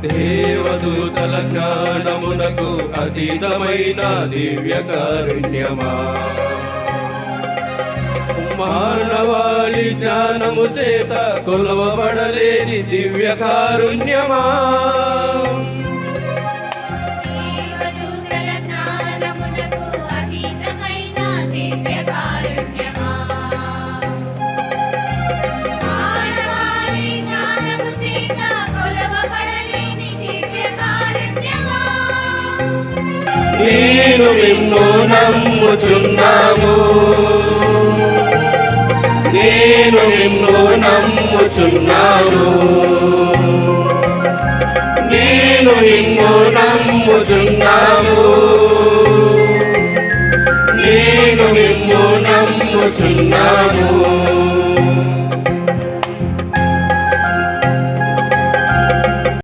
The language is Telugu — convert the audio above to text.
దేవదూతల జ్ఞానమునకు అతీతమైన దివ్య కారుణ్యమా, మానవాళి జ్ఞానము చేత కొలవబడలేని దివ్య కారుణ్యమా, నేను నిన్ను నమ్ముచున్నాము, నేను నిన్ను నమ్ముచున్నాను, నేను నిన్ను నమ్ముచున్నాను, నేను నిన్ను నమ్ముచున్నాను.